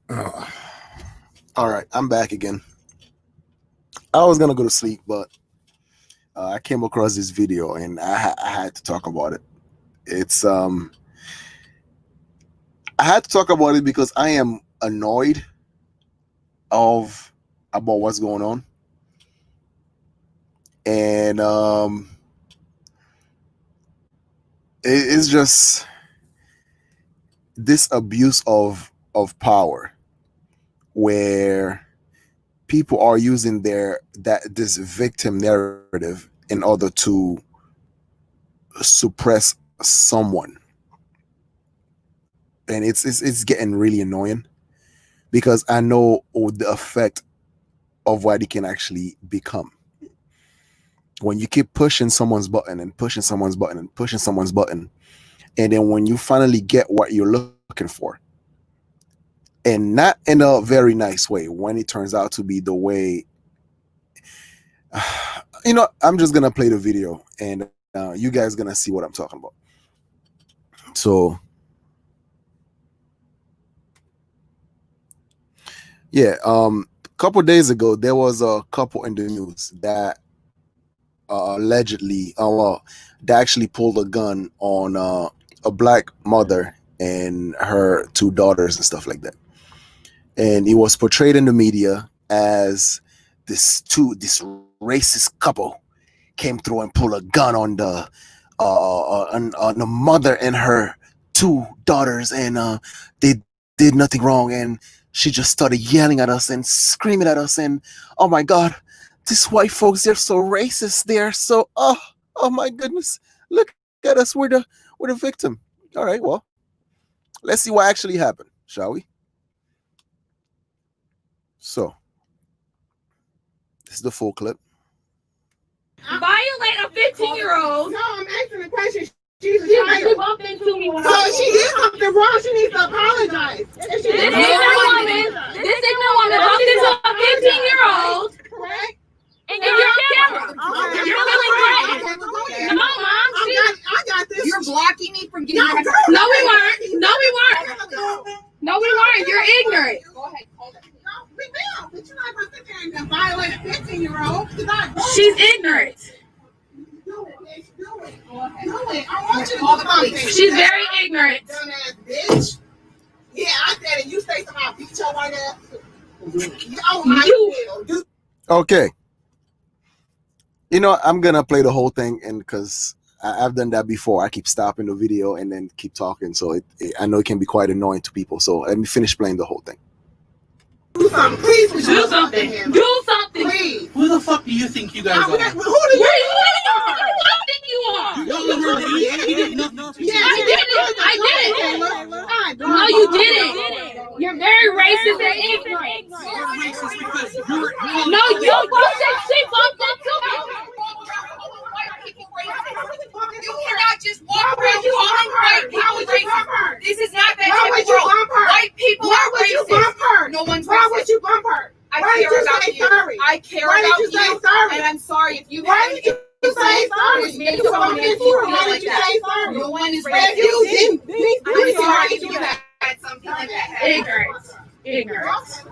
Uh, all right, I'm back again. I was gonna go to sleep, but I came across this video and I had to talk about it. It's I had to talk about it because I am annoyed of about what's going on, and it's just this abuse of power where people are using this victim narrative in order to suppress someone, and it's getting really annoying because I know the effect of what it can actually become when you keep pushing someone's button and pushing someone's button and pushing someone's button, and then when you finally get what you're looking for, and not in a very nice way, when it turns out to be the way, I'm just gonna play the video and you guys gonna see what I'm talking about. So yeah, a couple days ago there was a couple in the news that allegedly, they actually pulled a gun on a black mother and her two daughters and stuff like that. And it was portrayed in the media as this racist couple came through and pulled a gun on the mother and her two daughters, and they did nothing wrong, and she just started yelling at us and screaming at us, and oh my god, these white folks, they're so racist, they're so oh my goodness, look at us, we're the victim. All right, well, let's see what actually happened, shall we? So this is the full clip. Violate a 15-year-old. No, I'm asking the question. She's a She child. bumped into me when So she did something wrong. She needs to apologize. This ignorant woman bumped into a 15-year-old. Correct? And you're on camera. Okay. You're feeling great. No, Mom. I got this. You're blocking me from getting No, my... girl. No, we weren't. No, we weren't. You're ignorant. Go ahead, hold it. No, we will. But you're not going to sit there and violate a 15-year-old. She's ignorant. Do it, bitch. Do it. Do it. I want you to Call do the police. something. She's very ignorant. Dumbass bitch. Yeah, I said it. You say something, I'll beat your white ass. Oh, my God. Okay, I'm gonna play the whole thing, and because I've done that before, I keep stopping the video and then keep talking, so I know it can be quite annoying to people, so let me finish playing the whole thing. Do something. Please Do something. Do something. Please. Who the fuck do you think you guys are? Who do Who do you you think you are? You don't know who he is. He didn't know. Yeah, I didn't. No, you didn't. You're very racist and ignorant. You're racist because you're... No, you said she bumped into me. You cannot just walk around calling white people racist. This is not that Why type would of you world. bump her? White people Why are would you bump racist. her? No one's Why would racist. you bump her? I Why did care you about say you. sorry? I care Why about did you say you. sorry? And I'm sorry if you Why have did you say sorry? Maybe You someone bumped made into you her. feel Why like did you that. say sorry? No one is If racist. you didn't, I'm sorry if you had something like that. Ignorant.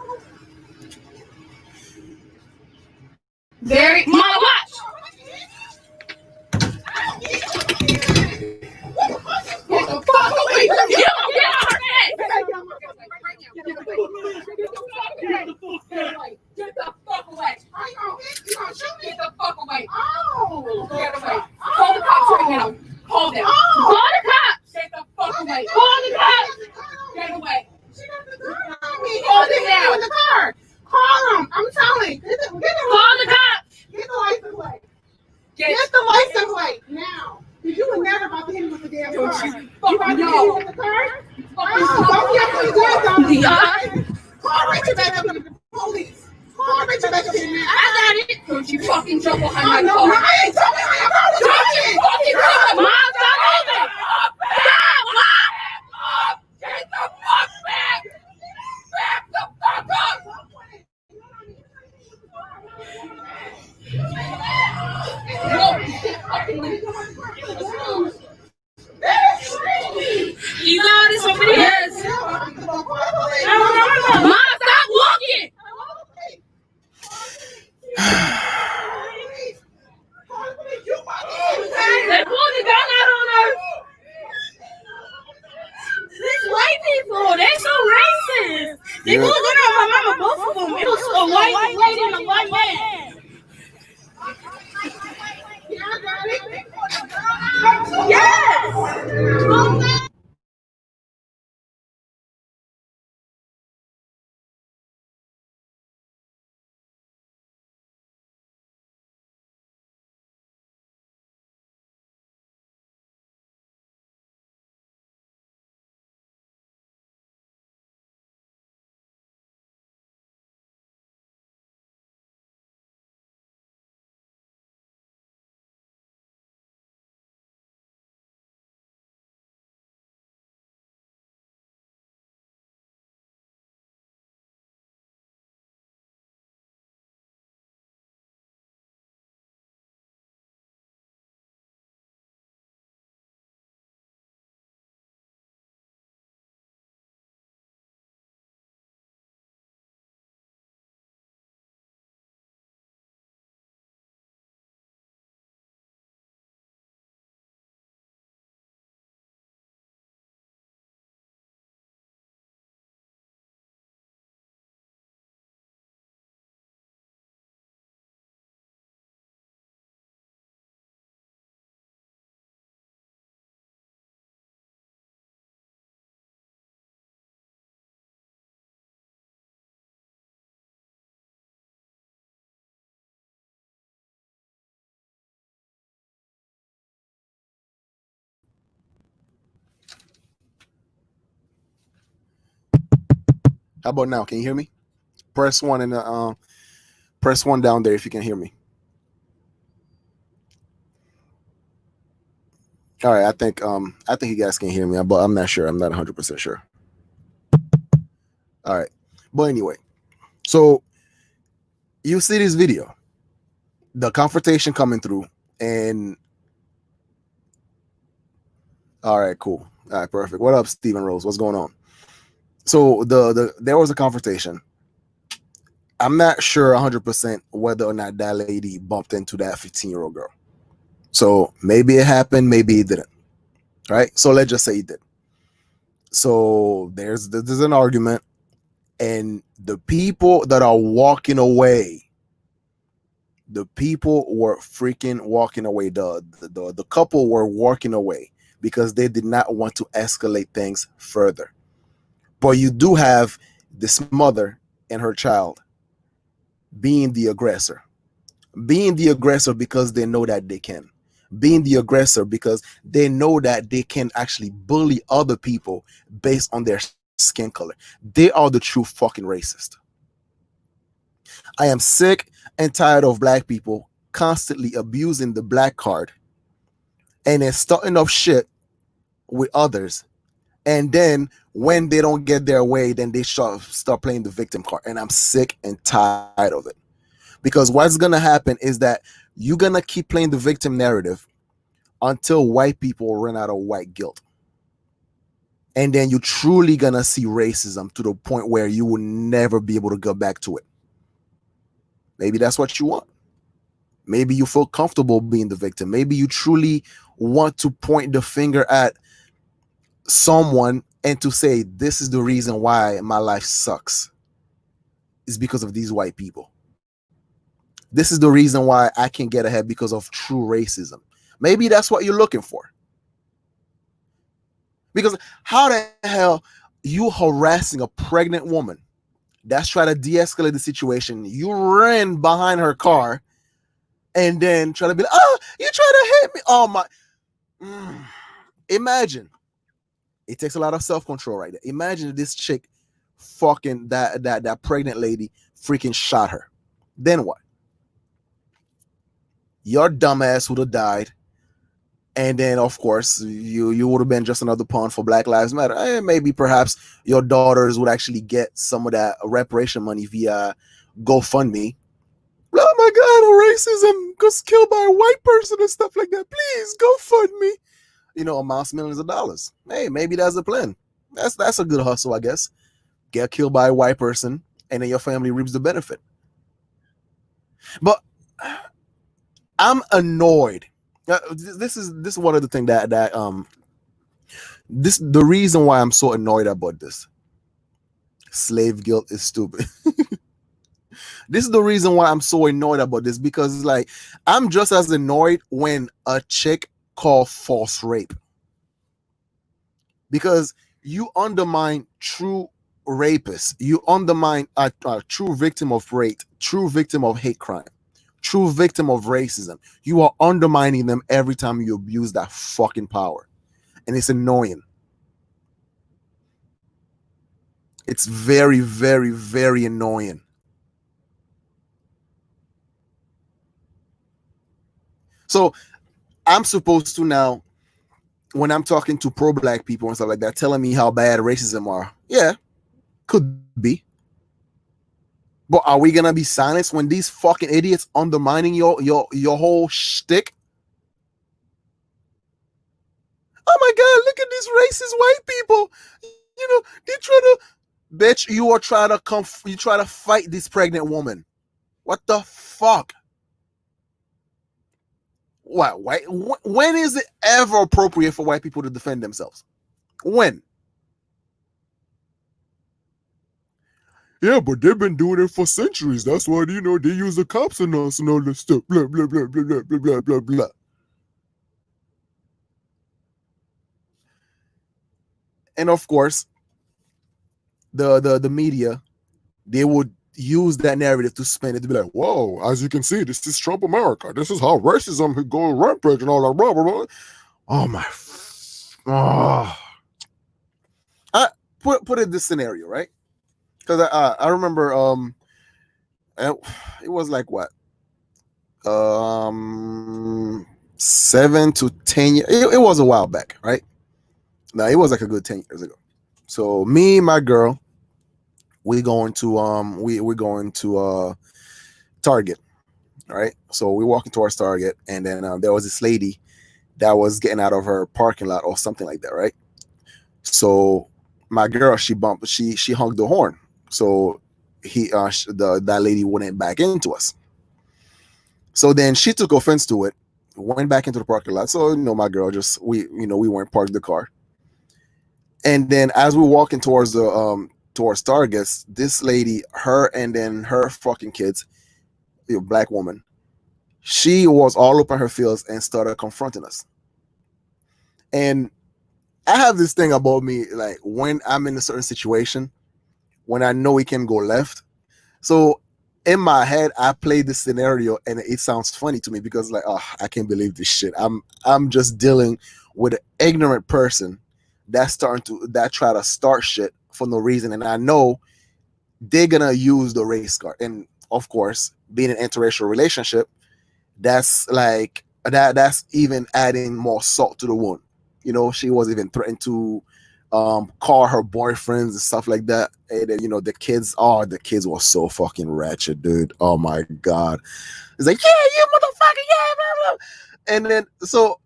Very. Mama, watch. You don't get on her face. Get the fuck away. You gonna shoot me? Get the fuck away. Oh. Get away. Call the cops right now. Call them. Call the cops. Get the fuck away. Call the cops. Get away. She got the gun on me. Call them now. In the car. Call them. I'm telling. Get Call the cops. the license plate. Get Get the license plate now. You were never about to hit me with the damn car. Don't You you about to hit me know. with the car? Don't get put your hands on me. Call Richard back up to the police. Call Richard back up here now. I got it. Don't you fucking jump behind my No, car. I ain't talking about your car. Don't you fucking jump. Mom, stop moving. Stop. Mom. Get the fuck back. Back the fuck up. No, you can't fucking leave. You got it, somebody else. They Yeah. was looking at my mama, both of them. It was a white lady and a white man. Yes. How about now? Can you hear me? Press one and press one down there if you can hear me. All right, I think you guys can hear me, but I'm not sure. I'm not 100% sure. All right, but anyway, so you see this video, the confrontation coming through, and all right, cool. All right, perfect. What up, Stephen Rose? What's going on? So there was a confrontation. I'm not sure 100% whether or not that lady bumped into that 15-year-old girl. So maybe it happened, maybe it didn't. Right? So let's just say it did. So there's an argument, and the people that are walking away, the people were freaking walking away. The couple were walking away because they did not want to escalate things further. But you do have this mother and her child being the aggressor because they know that they can, being the aggressor because they know that they can actually bully other people based on their skin color. They are the true fucking racist. I am sick and tired of black people constantly abusing the black card and then starting up shit with others, and then when they don't get their way, then they start playing the victim card. And I'm sick and tired of it. Because what's going to happen is that you're going to keep playing the victim narrative until white people run out of white guilt. And then you're truly going to see racism to the point where you will never be able to go back to it. Maybe that's what you want. Maybe you feel comfortable being the victim. Maybe you truly want to point the finger at someone and to say, this is the reason why my life sucks. It's because of these white people. This is the reason why I can't get ahead, because of true racism. Maybe that's what you're looking for. Because how the hell you harassing a pregnant woman that's trying to de-escalate the situation? You ran behind her car and then try to be like, oh, you trying to hit me? Oh my. Imagine. It takes a lot of self-control right there. Imagine this chick fucking that pregnant lady freaking shot her. Then what? Your dumbass would have died. And then, of course, you would have been just another pawn for Black Lives Matter. And maybe perhaps your daughters would actually get some of that reparation money via GoFundMe. Oh my God, racism was killed by a white person and stuff like that. Please, GoFundMe. Amounts millions of dollars. Hey, maybe that's a plan. That's a good hustle, I guess. Get killed by a white person, and then your family reaps the benefit. But I'm annoyed. This is one of the things that the reason why I'm so annoyed about this Slave guilt is stupid. This is the reason why I'm so annoyed about this, because it's like I'm just as annoyed when a chick call false rape, because you undermine true rapists, you undermine a true victim of rape, true victim of hate crime, true victim of racism. You are undermining them every time you abuse that fucking power, and it's annoying. It's very, very, very annoying. So I'm supposed to now, when I'm talking to pro-black people and stuff like that, telling me how bad racism are. Yeah, could be. But are we gonna be silenced when these fucking idiots undermining your whole shtick? Oh my god, look at these racist white people. You know, they try to, bitch, you are trying to you try to fight this pregnant woman. What the fuck? What? White? When is it ever appropriate for white people to defend themselves? When? Yeah, but they've been doing it for centuries. That's why, you know, they use the cops on us and all this stuff. Blah blah blah blah blah blah blah blah blah. And of course, the media, they would use that narrative to spin it to be like, whoa, as you can see, this is Trump America. This is how racism could go rampage and all that blah blah blah. Oh my, I put it this scenario, right? Because I remember it was like what 7 to 10 years. It was a while back, right? Now it was like a good 10 years ago. So me, my girl, we're going to we're going to Target, right? So we walk into our Target, and then there was this lady that was getting out of her parking lot or something like that, right? So my girl, she honked the horn, so that lady wouldn't back into us. So then she took offense to it, went back into the parking lot. So, you know, my girl we weren't parked the car. And then as we're walking towards Target, this lady, her and then her fucking kids, black woman, she was all up in her feels and started confronting us. And I have this thing about me, like when I'm in a certain situation, when I know it can go left. So in my head, I play this scenario and it sounds funny to me because like, oh, I can't believe this shit. I'm just dealing with an ignorant person that try to start shit for no reason. And I know they're gonna use the race card. And of course, being an interracial relationship, that's like that's even adding more salt to the wound. You know, she was even threatened to call her boyfriends and stuff like that. And then, you know, the kids were so fucking ratchet, dude. Oh my god. It's like, yeah, you motherfucker, yeah, blah, blah. And then so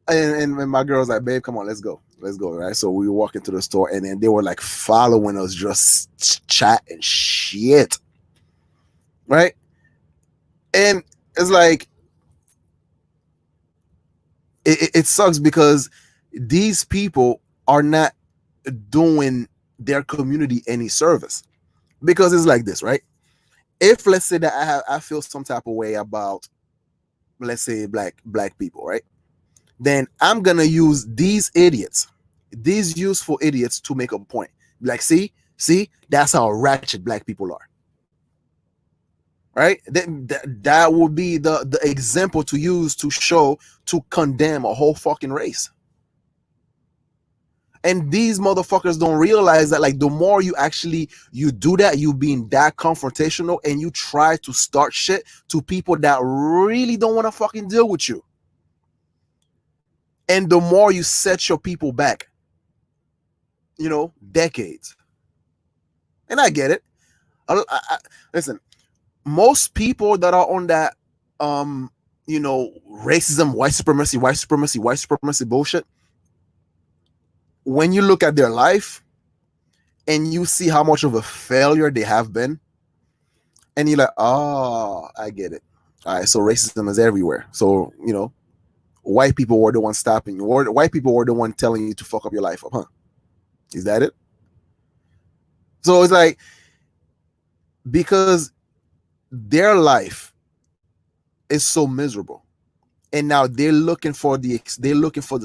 and my girl's like, babe, come on, let's go, right? So we walk into the store, and then they were like following us, just chatting shit, right? And it's like it sucks because these people are not doing their community any service. Because it's like this, right? If let's say that I feel some type of way about, let's say, black people, right? Then I'm gonna use these idiots, these useful idiots, to make a point. Like, see, that's how ratchet black people are. Right? That would be the example to use to show, to condemn a whole fucking race. And these motherfuckers don't realize that, like, the more you do that, you being that confrontational and you try to start shit to people that really don't want to fucking deal with you. And the more you set your people back, you know, decades. And I get it. Listen, most people that are on that, you know, racism, white supremacy bullshit, when you look at their life and you see how much of a failure they have been, and you're like, oh, I get it. All right, so racism is everywhere. So, you know, white people were the ones stopping you, or white people were the one telling you to fuck up your life up, huh? Is that it? So it's like, because their life is so miserable, and now they're looking for the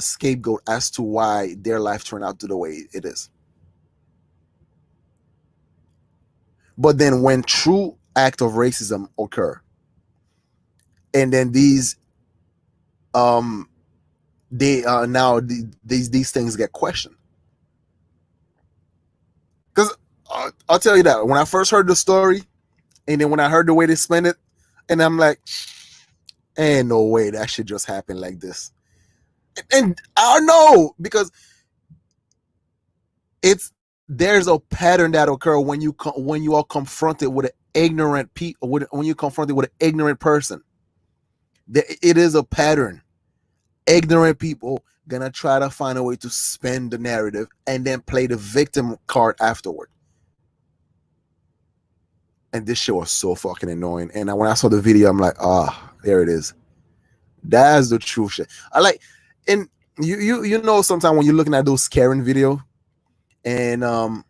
scapegoat as to why their life turned out to the way it is. But then when true act of racism occur, and then these these things get questioned. Because I'll tell you that when I first heard the story, and then when I heard the way they spent it, and I'm like, ain't no way that should just happen like this. And I don't know, because there's a pattern that occur when you are confronted with an ignorant when you're confronted with an ignorant person. It is a pattern. Ignorant people gonna try to find a way to spin the narrative and then play the victim card afterward. And this shit was so fucking annoying. And when I saw the video, I'm like, there it is. That's the true shit. I like, and you know, sometimes when you're looking at those Karen video, and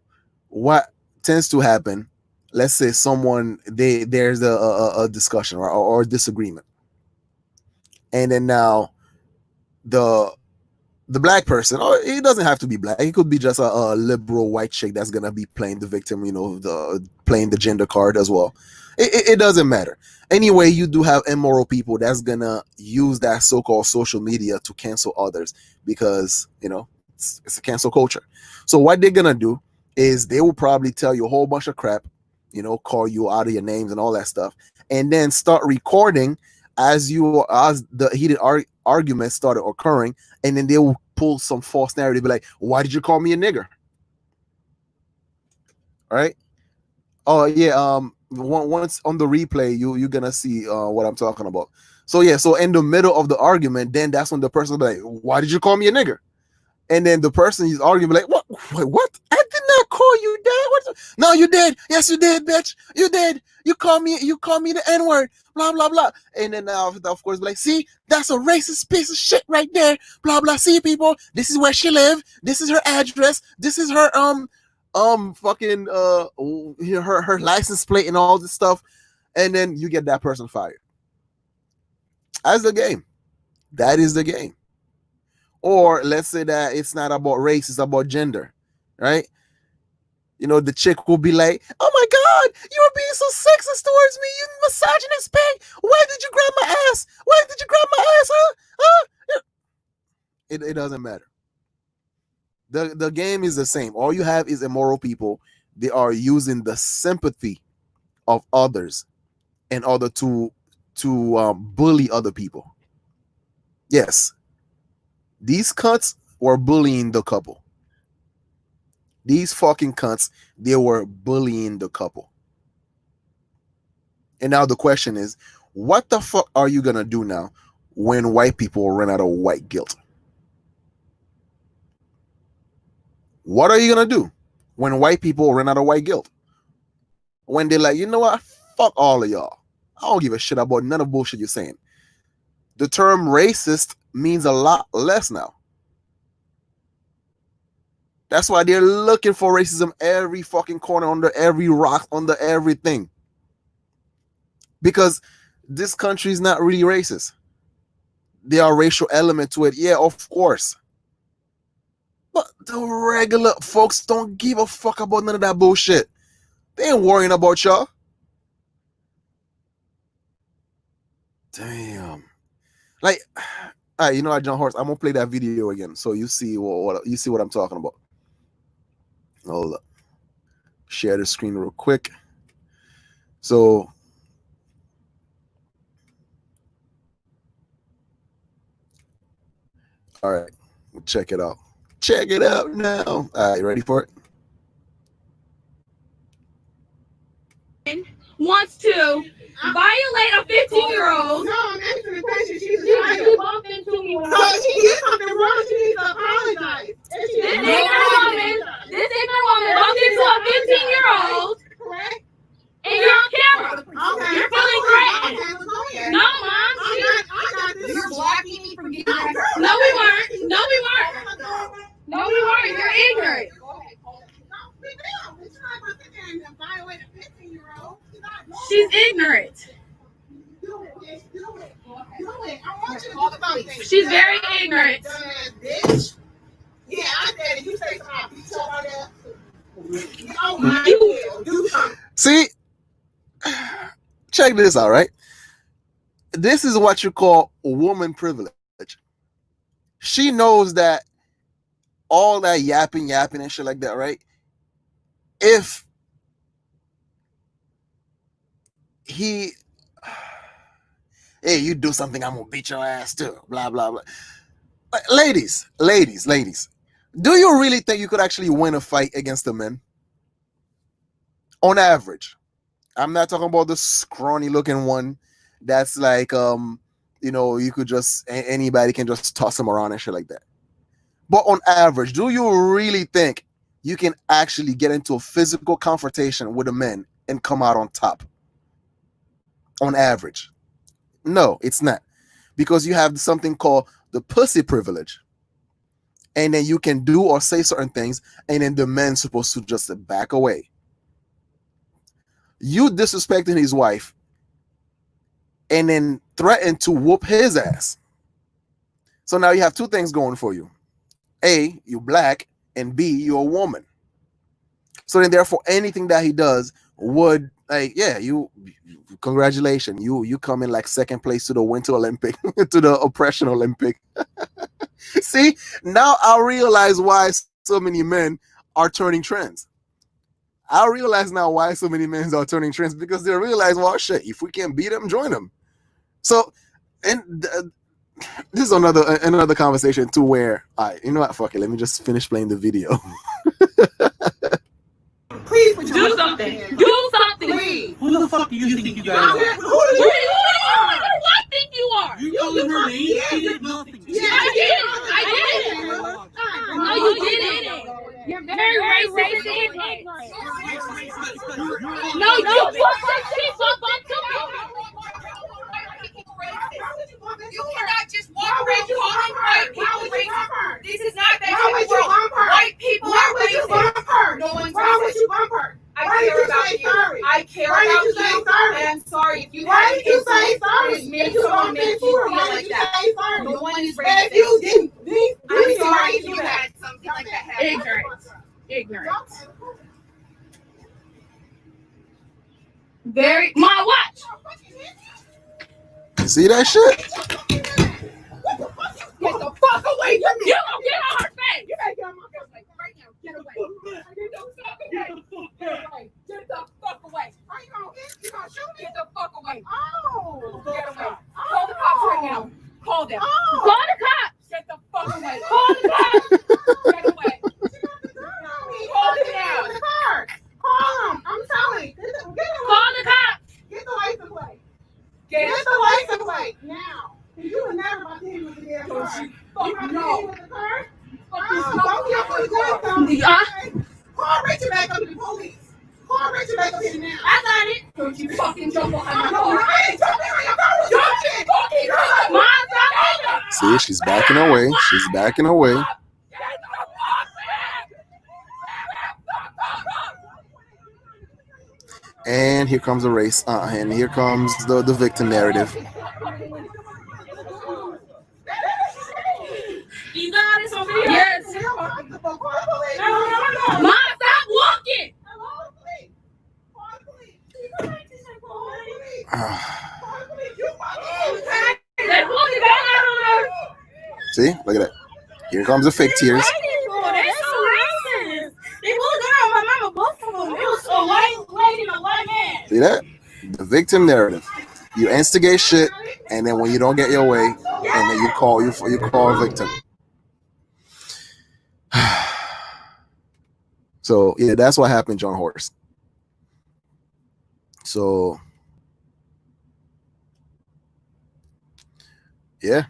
what tends to happen, let's say someone there's a discussion or a disagreement, and then now the black person, or it doesn't have to be black, it could be just a liberal white chick that's gonna be playing the victim, you know, playing the gender card as well. It doesn't matter. Anyway, you do have immoral people that's gonna use that so-called social media to cancel others, because, you know, it's a cancel culture. So what they're gonna do is they will probably tell you a whole bunch of crap, you know, call you out of your names and all that stuff, and then start recording as the heated arguments started occurring, and then they will pull some false narrative, be like, why did you call me a nigger? All right. Oh yeah. Once on the replay, you're gonna see what I'm talking about. So yeah, so in the middle of the argument, then that's when the person will be like, why did you call me a nigger? And then the person he's arguing be like, what? Wait, what? I did not call you that. What? No, you did. Yes, you did, bitch. You did. You call me the N-word. Blah blah blah. And then now, of course, like, see, that's a racist piece of shit right there. Blah blah. See, people, this is where she live. This is her address. This is her fucking her license plate and all this stuff. And then you get that person fired. That's the game. That is the game. Or let's say that it's not about race, it's about gender, right? You know, the chick will be like, oh my God, you're being so sexist towards me, you misogynist pig. Why did you grab my ass? Why did you grab my ass, huh? It doesn't matter. The game is the same. All you have is immoral people. They are using the sympathy of others in order to bully other people. Yes. These cunts were bullying the couple. These fucking cunts, they were bullying the couple. And now the question is, what the fuck are you gonna do now when white people run out of white guilt? What are you gonna do when white people run out of white guilt? When they're like, you know what? Fuck all of y'all. I don't give a shit about none of bullshit you're saying. The term racist means a lot less now. That's why they're looking for racism every fucking corner, under every rock, under everything. Because this country is not really racist. There are racial element to it. Yeah, of course. But the regular folks don't give a fuck about none of that bullshit. They ain't worrying about y'all. Damn. Like, all right, you know what, John Horse, I'm gonna play that video again so you see what I'm talking about. Hold up. Share the screen real quick. So all right, check it out. Check it out now. All right, you ready for it? Wants to violate a 15-year-old. No, I'm answering the question. She's She bumped into me. So she did something wrong. She needs to apologize. This ignorant woman bumped into a 15-year-old. Correct? And you're on camera. Okay. You're feeling threatened. Okay. No, Mom. I got this. You're blocking me from getting back. No, we weren't. No, we weren't. No, we weren't. You're ignorant. Go ahead. No, we don't. It's not gonna sit there and violate a 15-year-old. She's ignorant. Do it, bitch. Do it. Do it. I want you to talk about things. She's very ignorant. Dumbass bitch. Yeah, I said it. You say something. You talk about that. Oh my God. Do something. See, check this out, right? This is what you call woman privilege. She knows that all that yapping and shit like that, right? If he, hey, you do something, I'm gonna beat your ass too, blah, blah, blah. But ladies, do you really think you could actually win a fight against the men? On average. I'm not talking about the scrawny looking one that's like, you could just, anybody can just toss him around and shit like that. But on average, do you really think you can actually get into a physical confrontation with a man and come out on top? On average. No, it's not. Because you have something called the pussy privilege. And then you can do or say certain things, and then the man's supposed to just back away. You disrespecting his wife and then threaten to whoop his ass. So now you have two things going for you. A, you're black, and B, you're a woman. So then therefore anything that he does would, congratulations. You come in like second place to the Winter Olympic, to the Oppression Olympic. See, now I realize why so many men are turning trends. I realize now why so many men are turning trends, because they realize, well, shit, if we can't beat them, join them. So, and this is another conversation too, where, you know what, fuck it, let me just finish playing the video. Please Do something. Do something. Please. Who the fuck do you think you guys are? Who do Who you do I think you are? You calling her name? She did nothing. I didn't. No, you didn't. You're very racist and ignorant. No, you put some shit up on You cannot just walk around calling white people racist. This is not that Why would type you of world. bump her? White people Why are would you racist. bump her? No one's Why would racist. you bump her? I Why did care you about say you. sorry? I care Why about did you say you. sorry? And I'm sorry if you Why had did you say insults sorry? that made If you someone bumped make into you her, feel why like did you that. say sorry? No one is If racist. you didn't, I'm sorry if you had something like that happen. Ignorant. Very. My watch. See that shit? Get the fuck away from me! You gonna get on her face. You better get on my face like right now. Get away. Get the fuck away. Get away. Get the fuck away. Are you gonna hit? You gonna shoot me? Get the fuck away. Oh. Get away. Call the cops right now. Call them. Call the cops. Get the fuck away. Call the cops. Get away. Call them now. Call them. I'm telling. Get away. Call the cops. Get the license plate. Get the license plate now. You were never about to hit me with the damn car. Fuck no. With the car? Don't get for the gun. Call Richard back up to the police. Call Richard back up here now. I got it. Don't you fucking jump behind my car. I ain't jumping on your car. Don't you fucking jump. Mine's not See, she's backing away. She's backing away. And here comes the race. And here comes the victim narrative. You got it over here. Yes. Mom, stop walking. They're walking back out on her. See, look at that. Here comes the fake tears. They're so racist. They pulled down my mama, both of them. It was a white lady and a white man. See that? The victim narrative. You instigate shit, and then when you don't get your way, and then you call a victim. So yeah, that's what happened, John Horse. So yeah.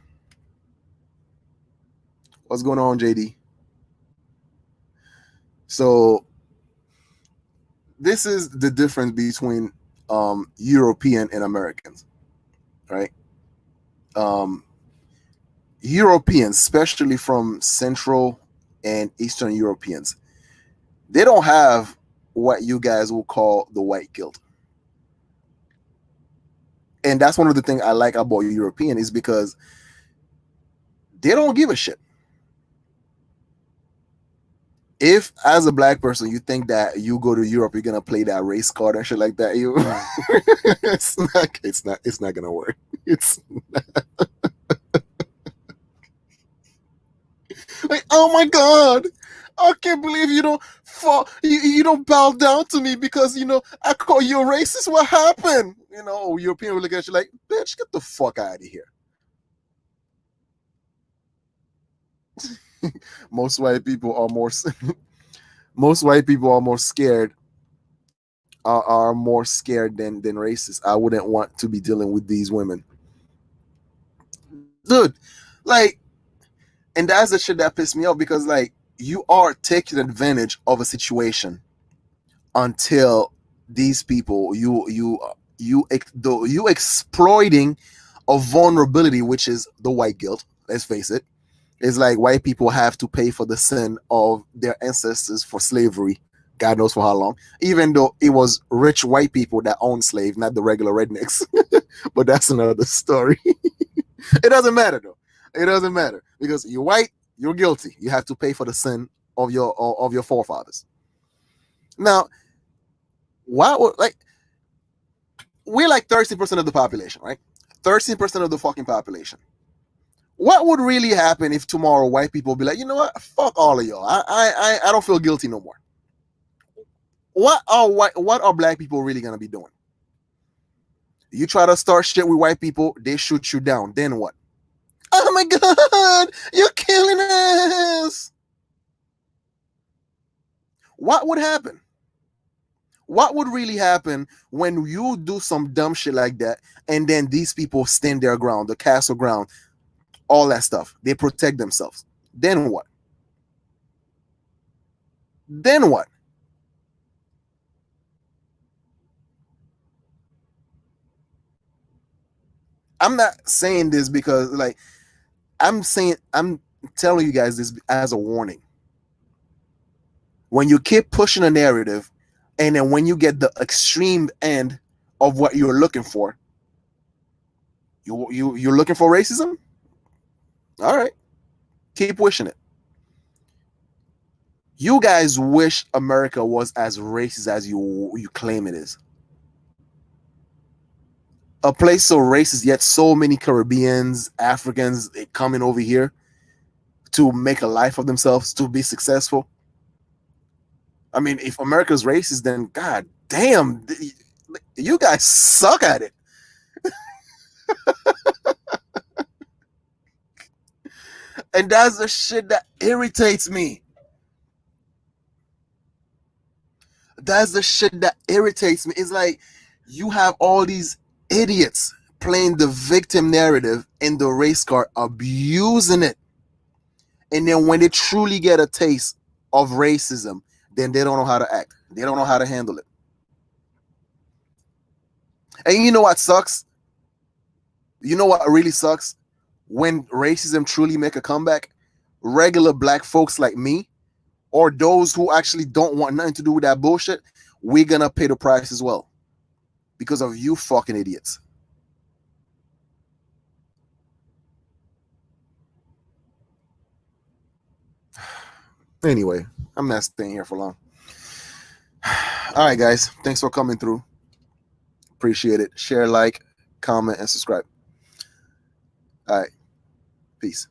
What's going on, JD? So this is the difference between European and Americans, right? Europeans, especially from Central and Eastern Europeans, they don't have what you guys will call the white guilt. And that's one of the things I like about European is because they don't give a shit. If as a black person you think that you go to Europe, you're gonna play that race card and shit like that, you it's not gonna work. It's like, oh my god, I can't believe you don't fall, you don't bow down to me because I call you a racist. What happened? European will look at you like, bitch, get the fuck out of here. Most white people are more scared are more scared than racist. I wouldn't want to be dealing with these women, dude. Like, and that's the shit that pissed me off, because like you are taking advantage of a situation until these people you exploiting a vulnerability, which is the white guilt. Let's face it. It's like white people have to pay for the sin of their ancestors for slavery, God knows for how long, even though it was rich white people that owned slaves, not the regular rednecks. But that's another story. It doesn't matter though. It doesn't matter, because you're white, you're guilty. You have to pay for the sin of your forefathers. Now, why would, like, we're like 13% of the population, right? 13% of the fucking population. What would really happen if tomorrow white people be like, you know what, fuck all of y'all. I don't feel guilty no more. What are black people really gonna be doing? You try to start shit with white people, they shoot you down. Then what? Oh my god, you're killing us. What would happen? What would really happen when you do some dumb shit like that, and then these people stand their ground, the castle ground, all that stuff? They protect themselves. Then what? Then what? I'm not saying this because, like, I'm telling you guys this as a warning. When you keep pushing a narrative, and then when you get the extreme end of what you're looking for, you're looking for racism? All right. Keep wishing it. You guys wish America was as racist as you claim it is. A place so racist, yet so many Caribbeans, Africans coming over here to make a life of themselves, to be successful. I mean, if America's racist, then god damn, you guys suck at it. And that's the shit that irritates me. That's the shit that irritates me. It's like you have all these idiots playing the victim narrative in the race car, abusing it. And then when they truly get a taste of racism, then they don't know how to act. They don't know how to handle it. And you know what sucks? You know what really sucks? When racism truly make a comeback, regular black folks like me, or those who actually don't want nothing to do with that bullshit, we're gonna pay the price as well. Because of you fucking idiots. Anyway, I'm not staying here for long. All right, guys. Thanks for coming through. Appreciate it. Share, like, comment, and subscribe. All right. Peace.